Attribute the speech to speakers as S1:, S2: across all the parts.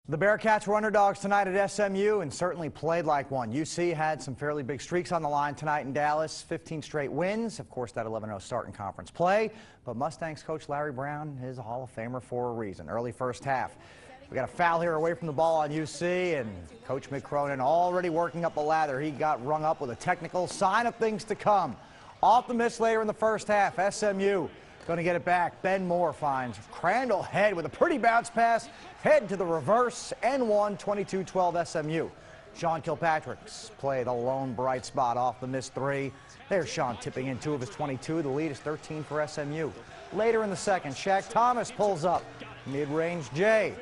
S1: The Bearcats were underdogs tonight at SMU and certainly played like one. UC had some fairly big streaks on the line tonight in Dallas, 15 straight wins. Of course, that 11-0 start in conference play. But Mustangs coach Larry Brown is a Hall of Famer for a reason. Early first half. We got a foul here away from the ball on UC, and Coach Mick Cronin already working up the lather. He got rung up with a technical sign of things to come. Off the miss later in the first half, SMU going to get it back. Ben Moore finds Crandall Head with a pretty bounce pass. Head to the reverse, and one, 22-12 SMU. Sean Kilpatrick's play the lone bright spot off the missed three. There's Sean tipping in 2 of his 22. The lead is 13 for SMU. Later in the second, Shaq Thomas pulls up. Mid-range J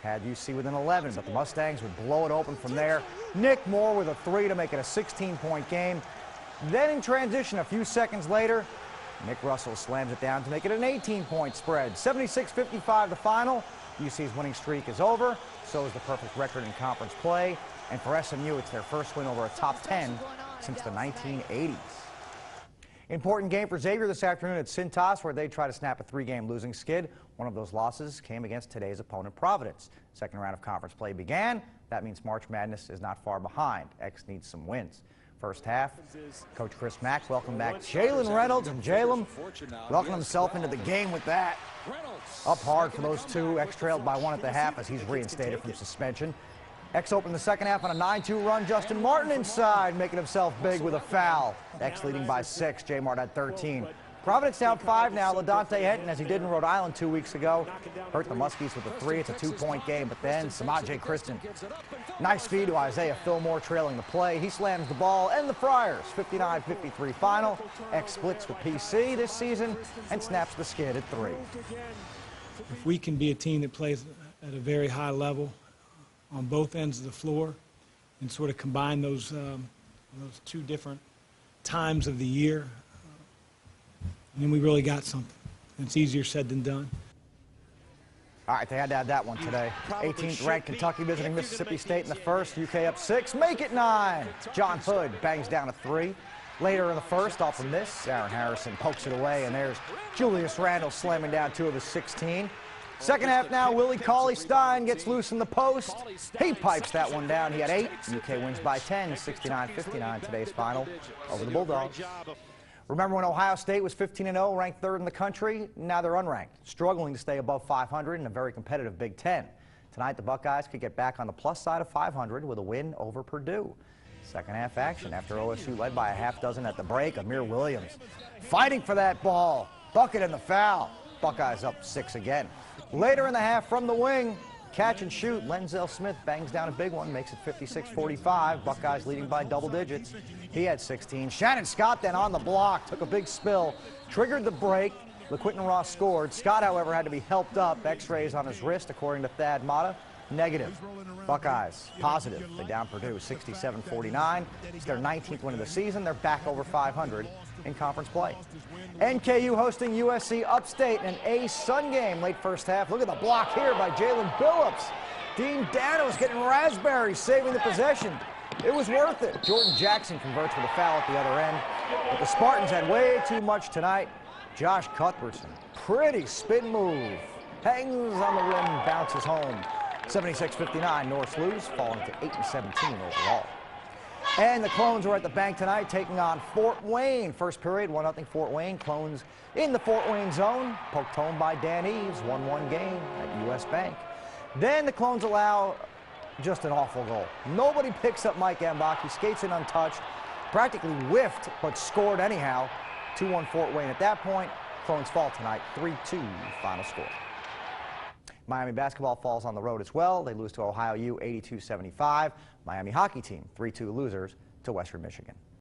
S1: had UC within 11, but the Mustangs would blow it open from there. Nick Moore with a 3 to make it a 16-point game. Then in transition, a few seconds later, Nick Russell slams it down to make it an 18-point spread. 76-55 the final. UC's winning streak is over. So is the perfect record in conference play. And for SMU, it's their first win over a top 10 since the 1980s. Important game for Xavier this afternoon at CINCINNATI, where they try to snap a 3-game losing skid. One of those losses came against today's opponent, Providence. Second round of conference play began. That means March Madness is not far behind. X needs some wins. First half, Coach Chris Mack welcomed back Jalen Reynolds, and Jalen welcomed himself into the game with that. Up hard for those two. X trailed by 1 at the half as he's reinstated from suspension. X opened the second half on a 9-2 run. Justin Martin inside, making himself big with a foul. X leading by 6. J Mart at 13. Providence down 5 now. LaDonte Henton, as he did in Rhode Island 2 weeks ago, hurt the Muskies with a 3. It's a 2-point game, but then Samaje Christon. Nice feed to Isaiah Fillmore trailing the play. He slams the ball, and the Friars, 59-53 final. X splits with PC this season and snaps the skid at 3.
S2: If we can be a team that plays at a very high level on both ends of the floor and sort of combine those two different times of the year, and then we really got something. It's easier said than done.
S1: All right, they had to add that one today. 18th ranked Kentucky visiting Mississippi State in the first. UK up 6, make it 9. John Hood bangs down a 3. Later in the first, off from this, Aaron Harrison pokes it away, and there's Julius Randle slamming down 2 of his 16. Second half now, Willie Cauley-Stein gets loose in the post. He pipes that one down. He had 8. UK wins by 10, 69-59 today's final over the Bulldogs. Remember when Ohio State was 15-0, ranked 3rd in the country? Now they're unranked, struggling to stay above 500 in a very competitive Big Ten. Tonight, the Buckeyes could get back on the plus side of 500 with a win over Purdue. Second half action after OSU led by a half dozen at the break. Amir Williams fighting for that ball. Bucket and the foul. Buckeyes up 6 again. Later in the half from the wing, catch and shoot. Lenzel Smith bangs down a big one, makes it 56-45. Buckeyes leading by double digits. He had 16. Shannon Scott then on the block, took a big spill, triggered the break. LaQuinton Ross scored. Scott, however, had to be helped up. X-rays on his wrist, according to Thad Matta. Negative. Buckeyes positive. They down Purdue 67-49. It's their 19th win of the season. They're back over 500 in conference play. NKU hosting USC upstate in an A-Sun game late first half. Look at the block here by Jalen Billups. Dean Dano's getting raspberries, saving the possession. It was worth it. Jordan Jackson converts with a foul at the other end. But the Spartans had way too much tonight. Josh Cuthbertson, pretty spin move. Hangs on the rim, bounces home. 76-59, Norse lose, falling to 8-17 overall. And the Clones were at the bank tonight, taking on Fort Wayne. First period, 1-0 Fort Wayne. Clones in the Fort Wayne zone, poked home by Dan Eves, 1-1 game at US Bank. Then the Clones allow just an awful goal. Nobody picks up Mike Ambach. He skates in untouched, practically whiffed, but scored anyhow. 2-1 Fort Wayne at that point. Clones fall tonight, 3-2 final score. Miami basketball falls on the road as well. They lose to Ohio U 82-75. Miami hockey team, 3-2 losers to Western Michigan.